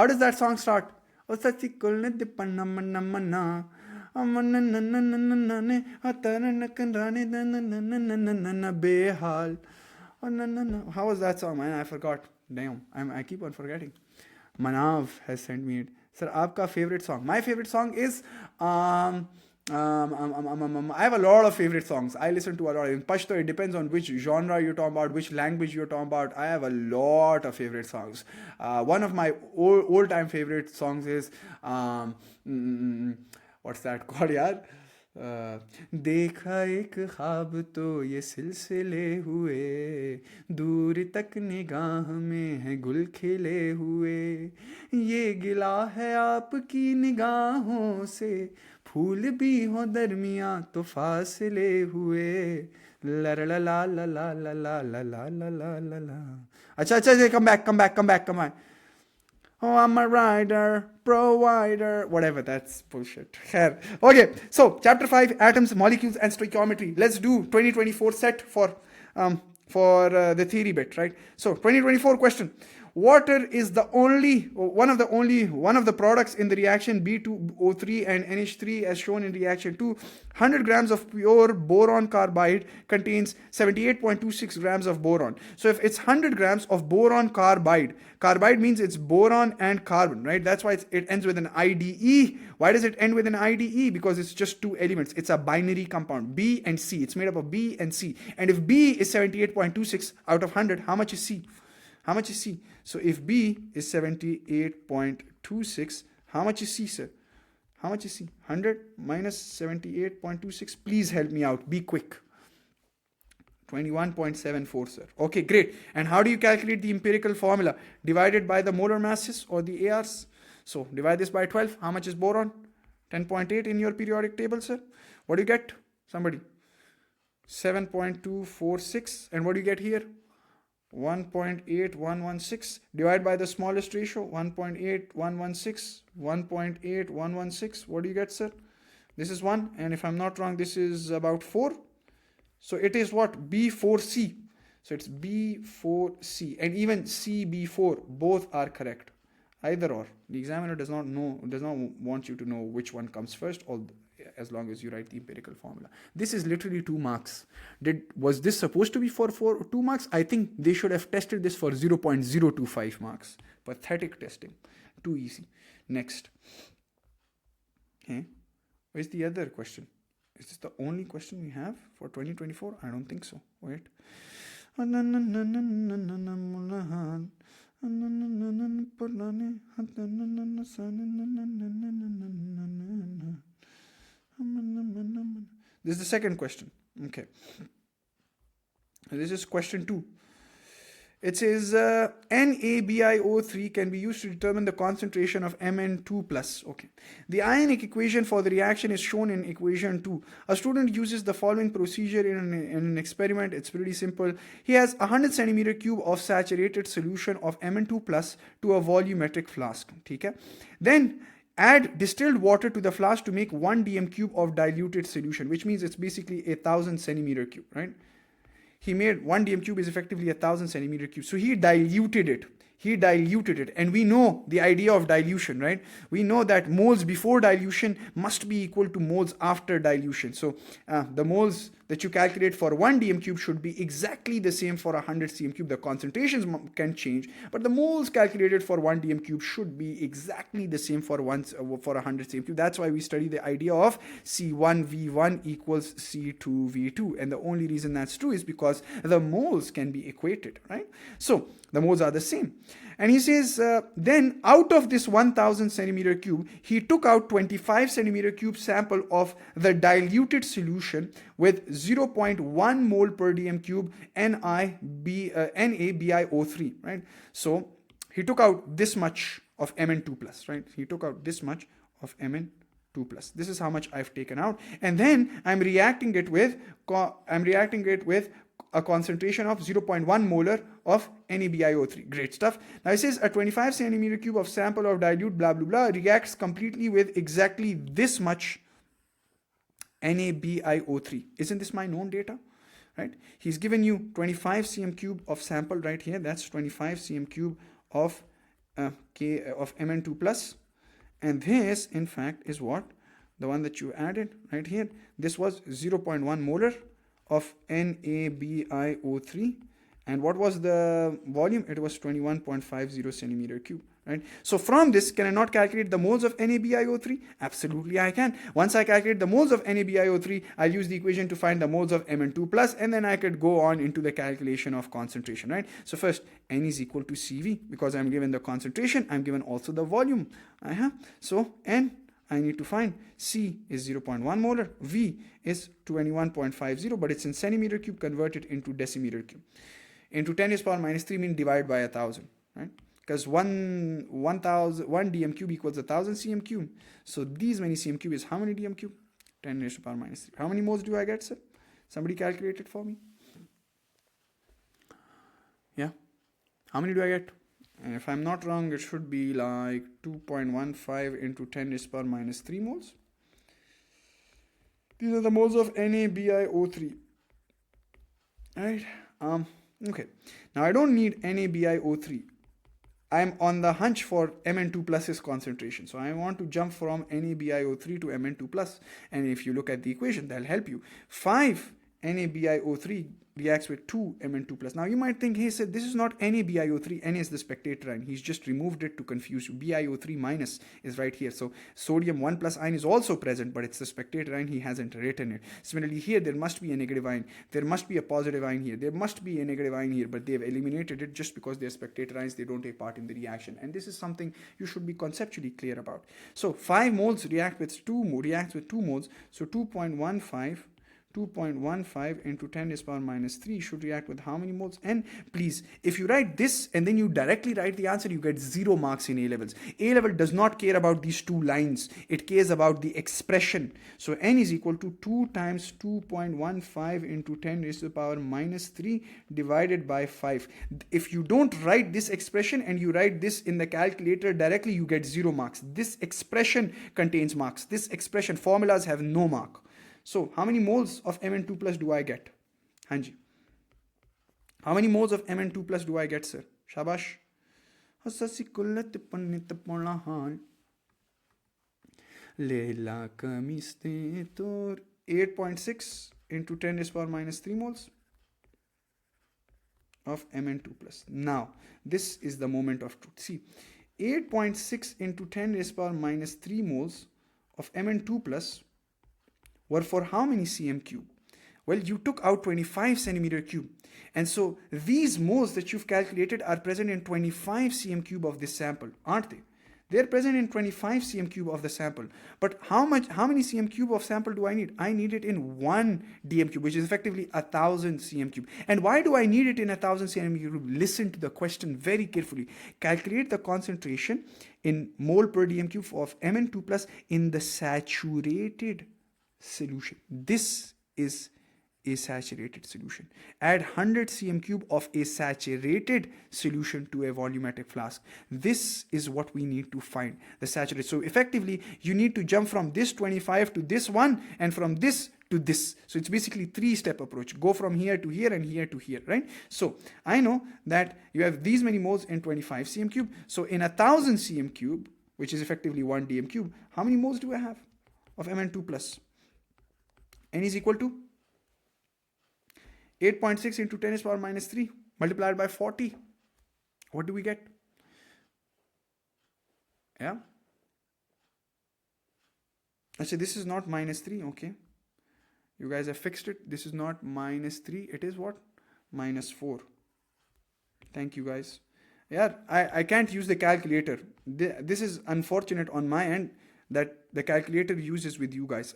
How does that song start? O sachi kulne dipanna manna manna. Behal. How was that song, man? I forgot. Damn, I keep on forgetting. Manav has sent me it. Sir, आपका favorite song? My favorite song is I have a lot of favorite songs. I listen to a lot. In Pashto, it depends on which genre you're talking about, which language you're talking about. I have a lot of favorite songs. One of my old time favorite songs is what's that called, yaar? देखा एक ख्वाब तो ये सिलसिले हुए, दूर तक निगाह में है गुल खिले हुए, ये गिला है आपकी निगाहों से, फूल भी हो दरमिया तो फासले हुए, ला ला ला ला ला ला ला ला ला ला ला ला ला. अच्छा अच्छा, come back. Oh, I'm a rider, provider, whatever, that's bullshit. Okay, so chapter 5, atoms, molecules, and stoichiometry. Let's do 2024 set for the theory bit, right? So 2024 question. Water is one of the products in the reaction B2O3 and NH3 as shown in reaction 2. 100 grams of pure boron carbide contains 78.26 grams of boron. So if it's 100 grams of boron carbide means it's boron and carbon, right? That's why it ends with an IDE. Why does it end with an IDE? Because it's just two elements. It's a binary compound, B and C. It's made up of B and C. And if B is 78.26 out of 100, how much is C? How much is C? So if B is 78.26, how much is C, sir? How much is C? 100 minus 78.26. Please help me out. Be quick. 21.74, sir. Okay, great. And how do you calculate the empirical formula? Divided by the molar masses or the ARs. So divide this by 12. How much is boron? 10.8 in your periodic table, sir. What do you get? Somebody. 7.246. And what do you get here? 1.8116. Divide by the smallest ratio. 1.8116. 1.8116. What do you get, sir? This is 1. And if I'm not wrong, this is about 4. So it is what? B4C. So it's B4C. And even CB4. Both are correct. Either or. The examiner does not want you to know which one comes first, as long as you write the empirical formula. This is literally 2 marks. Was this supposed to be for 2 marks? I think they should have tested this for 0.025 marks. Pathetic testing. Too easy. Next. Okay. Where's the other question? Is this the only question we have for 2024? I don't think so. Wait. This is the second question. Okay. This is question 2. It says NaBiO3 can be used to determine the concentration of Mn2+. Okay. The ionic equation for the reaction is shown in equation 2. A student uses the following procedure in an experiment. It's pretty simple. He has 100 centimeter cube of saturated solution of Mn2+ to a volumetric flask. Okay. Then add distilled water to the flask to make 1 dm cube of diluted solution, which means it's basically 1,000 centimeter cube, right? He made 1 dm cube is effectively 1,000 centimeter cube. So he diluted it. And we know the idea of dilution, right? We know that moles before dilution must be equal to moles after dilution. So the moles that you calculate for 1 dm cube should be exactly the same for 100 cm cube. The concentrations can change, but the moles calculated for 1 dm cube should be exactly the same for 100 cm cube. That's why we study the idea of C1V1 equals C2V2. And the only reason that's true is because the moles can be equated, right? So the moles are the same. And he says, then out of this 1,000 centimeter cube, he took out 25 centimeter cube sample of the diluted solution with 0.1 mole per dm cube NaBiO3, right? So he took out this much of Mn2+, right? He took out this much of Mn2+. This is how much I've taken out. And then I'm reacting it with a concentration of 0.1 molar of NaBiO3. Great stuff. Now it says a 25 centimeter cube of sample of dilute blah blah blah reacts completely with exactly this much NaBiO3. Isn't this my known data? Right? He's given you 25 cm cube of sample right here. That's 25 cm cube of K of Mn2 plus, and this in fact is what? The one that you added right here. This was 0.1 molar of NaBiO3, and what was the volume? It was 21.50 centimeter cube. Right? So from this, can I not calculate the moles of NaBiO3? Absolutely I can. Once I calculate the moles of NaBiO3, I'll use the equation to find the moles of Mn2 plus, and then I could go on into the calculation of concentration, right? So first, N is equal to Cv, because I'm given the concentration, I'm given also the volume. So N, I need to find. C is 0.1 molar, V is 21.50, but it's in centimeter cube, converted into decimeter cube. Into 10 is power minus 3 means divide by 1000, right? Because 1 dm cube equals 1000 cm cube. So these many cm cube is how many dm cube? 10 raised to power minus 3. How many moles do I get, sir? Somebody calculate it for me. Yeah. How many do I get? And if I'm not wrong, it should be like 2.15 into 10 raised to power minus 3 moles. These are the moles of NaBiO3. Right? Okay. Now I don't need NaBiO3. I'm on the hunch for Mn2 plus's concentration. So I want to jump from NaBiO3 to Mn2 plus. And if you look at the equation, that'll help you. 5 NaBiO3 reacts with 2 Mn2 plus. Now you might think, hey, sir, this is not NaBiO3. N is the spectator ion. He's just removed it to confuse you. BiO3 minus is right here. So sodium 1 plus ion is also present, but it's the spectator ion. He hasn't written it. Similarly, here there must be a negative ion. There must be a positive ion here. There must be a negative ion here, but they've eliminated it just because they're spectator ions. They don't take part in the reaction. And this is something you should be conceptually clear about. So 5 moles reacts with 2 moles. So 2.15 into 10 raised to power minus 3 should react with how many moles? And please, if you write this and then you directly write the answer, you get 0 marks in A levels. A level does not care about these two lines. It cares about the expression. So N is equal to 2 times 2.15 into 10 raised to the power minus 3 divided by 5. If you don't write this expression and you write this in the calculator directly, you get 0 marks. This expression contains marks. This expression, formulas have no mark. So, how many moles of Mn2 plus do I get? Hanji. How many moles of Mn2 plus do I get, sir? Shabash. 8.6 into 10 raised to power minus 3 moles of Mn2 plus. Now, this is the moment of truth. See, 8.6 into 10 raised to power minus 3 moles of Mn2 plus were for how many cm cube? Well, you took out 25 centimeter cube. And so these moles that you've calculated are present in 25 cm cube of this sample, aren't they? They're present in 25 cm cube of the sample. But how many cm cube of sample do I need? I need it in 1 dm cube, which is effectively 1000 cm cube. And why do I need it in 1000 cm cube? Listen to the question very carefully. Calculate the concentration in mole per dm cube of Mn2 plus in the saturated solution. This is a saturated solution. Add 100 cm cube of a saturated solution to a volumetric flask. This is what we need to find, the saturated. So effectively, you need to jump from this 25 to this one, and from this to this. So it's basically 3-step approach. Go from here to here and here to here, right? So I know that you have these many moles in 25 cm cube. So in 1000 cm cube, which is effectively 1 dm cube, how many moles do I have of Mn2 plus? N is equal to 8.6 into 10 raised to power minus 3 multiplied by 40. What do we get? Yeah. Actually, this is not minus 3. Okay. You guys have fixed it. This is not minus 3. It is what? Minus 4. Thank you, guys. Yeah, I can't use the calculator. This is unfortunate on my end that the calculator uses with you guys.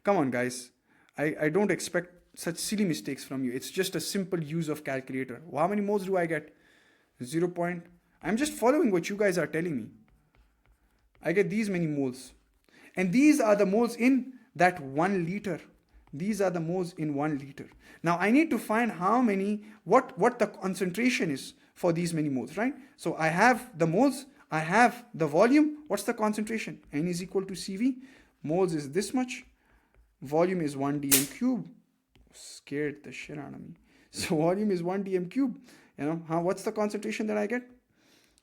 Come on, guys. I don't expect such silly mistakes from you. It's just a simple use of calculator. How many moles do I get? 0. I'm just following what you guys are telling me. I get these many moles. And these are the moles in that 1 liter. These are the moles in 1 liter. Now I need to find how many, what the concentration is for these many moles, right? So I have the moles, I have the volume. What's the concentration? N is equal to Cv. Moles is this much. Volume is 1 dm cube. Scared the shit out of me. So volume is 1 dm cube. You know, what's the concentration that I get?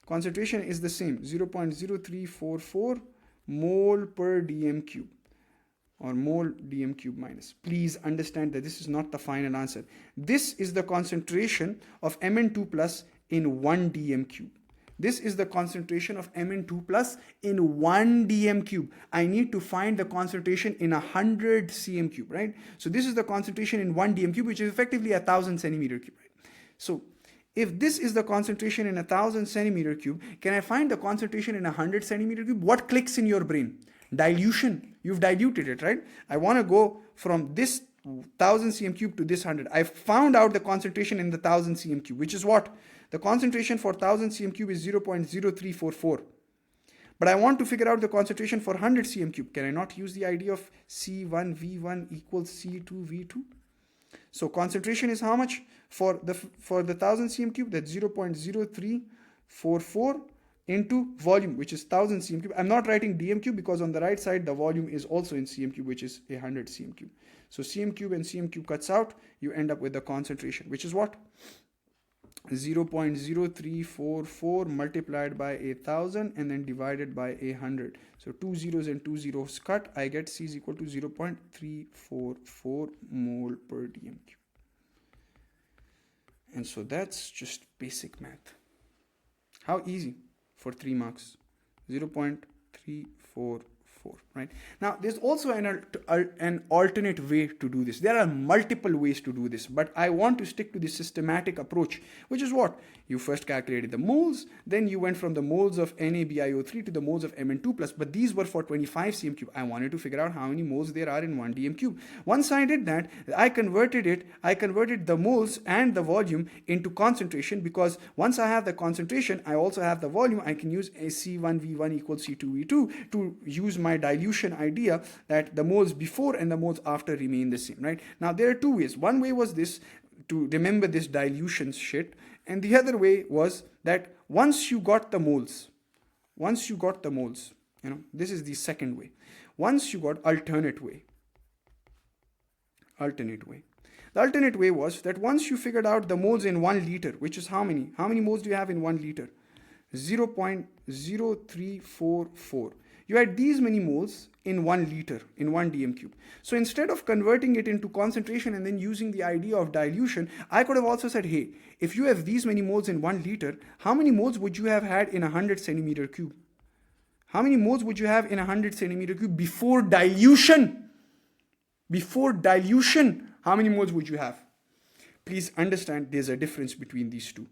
concentration is the same, 0.0344 mole per dm cube, or mole dm cube minus. Please understand that this is not the final answer. This is the concentration of Mn2 plus in 1 dm cube. This is the concentration of Mn2 plus in 1 dm cube. I need to find the concentration in 100 cm cube, right? So this is the concentration in 1 dm cube, which is effectively 1000 centimeter cube, right? So if this is the concentration in 1000 centimeter cube, can I find the concentration in 100 centimeter cube? What clicks in your brain? Dilution. You've diluted it, right? I want to go from this 1000 cm cube to this 100. I found out the concentration in the 1000 cm cube, which is what? The concentration for 1000 cm cube is 0.0344. But I want to figure out the concentration for 100 cm cube. Can I not use the idea of C1V1 equals C2V2? So concentration is how much for the 1000 cm cube? That's 0.0344 into volume, which is 1000 cm cube. I'm not writing dm cube because on the right side the volume is also in cm cube, which is 100 cm cube. So cm cube and cm cube cuts out, you end up with the concentration, which is what? 0.0344 multiplied by 1000 and then divided by 100. So 2 zeros and 2 zeros cut. I get C is equal to 0.344 mole per dm cube. And so that's just basic math. How easy for 3 marks? 0.344, right? Now there's also an alternate way to do this. There are multiple ways to do this, but I want to stick to the systematic approach, which is what? You first calculated the moles, then you went from the moles of NaBiO3 to the moles of Mn2 plus, but these were for 25 cm cube. I wanted to figure out how many moles there are in 1 dm cube. Once I did that, I converted the moles and the volume into concentration, because once I have the concentration, I also have the volume. I can use a C1V1 equals C2V2 to use my dilution idea that the moles before and the moles after remain the same, right? Now there are 2 ways. One way was this, to remember this dilution shit, and the other way was that once you got the moles, this is the second way. Once you got alternate way. The alternate way was that once you figured out the moles in 1 liter, which is how many? How many moles do you have in 1 liter? 0.0344. You had these many moles in 1 liter, in 1 dm cube. So instead of converting it into concentration and then using the idea of dilution, I could have also said, hey, if you have these many moles in 1 liter, how many moles would you have had in 100 centimeter cube? How many moles would you have in 100 centimeter cube before dilution? Before dilution, how many moles would you have? Please understand there's a difference between these two.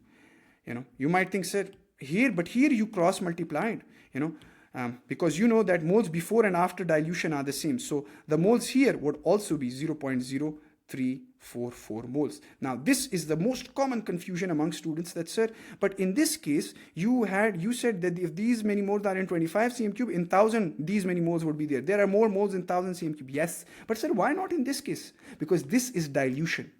You might think, sir, here you cross multiplied, because you know that moles before and after dilution are the same. So the moles here would also be 0.0344 moles. Now this is the most common confusion among students, that sir, but in this case you said that if these many moles are in 25 cm cube, in 1000 these many moles would be there. There are more moles in 1000 cm cube. Yes, but sir, why not in this case? Because this is dilution.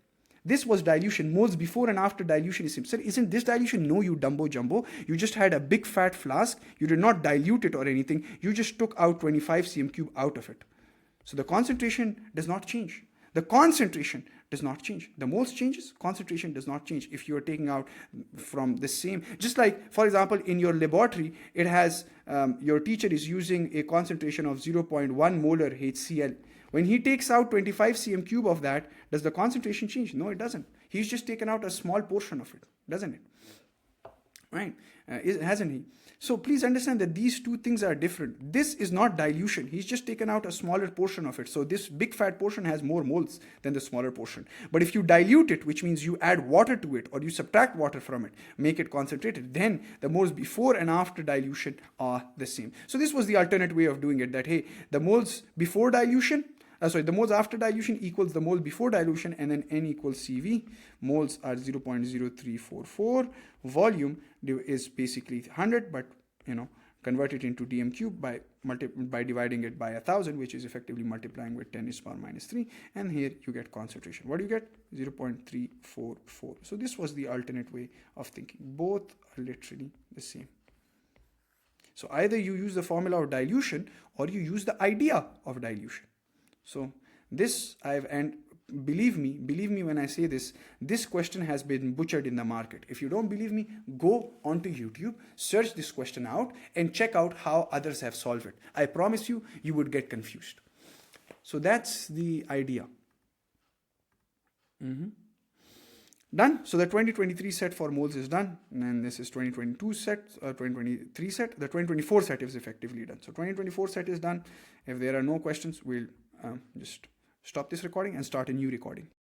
This was dilution. Moles before and after dilution is same. Sir, isn't this dilution? No, you dumbo jumbo. You just had a big fat flask. You did not dilute it or anything. You just took out 25 cm cube out of it. So the concentration does not change. The concentration does not change. The moles changes, concentration does not change. If you are taking out from the same, just like, for example, in your laboratory, it has, your teacher is using a concentration of 0.1 molar HCl. When he takes out 25 cm cube of that, does the concentration change? No, it doesn't. He's just taken out a small portion of it, doesn't it? Right? Hasn't he? So please understand that these two things are different. This is not dilution. He's just taken out a smaller portion of it. So this big fat portion has more moles than the smaller portion. But if you dilute it, which means you add water to it or you subtract water from it, make it concentrated, then the moles before and after dilution are the same. So this was the alternate way of doing it, that hey, the moles before dilution, the moles after dilution equals the mole before dilution, and then N equals CV. Moles are 0.0344. Volume is basically 100, but convert it into dm cube by dividing it by 1000, which is effectively multiplying with 10 to the power minus 3. And here you get concentration. What do you get? 0.344. So this was the alternate way of thinking. Both are literally the same. So either you use the formula of dilution or you use the idea of dilution. So this believe me when I say this question has been butchered in the market. If you don't believe me, go onto YouTube, search this question out, and check out how others have solved it. I promise you, you would get confused. So that's the idea. Done. So the 2023 set for moles is done, and this is 2022 set, 2023 set. The 2024 set is effectively done. So 2024 set is done. If there are no questions, we'll just stop this recording and start a new recording.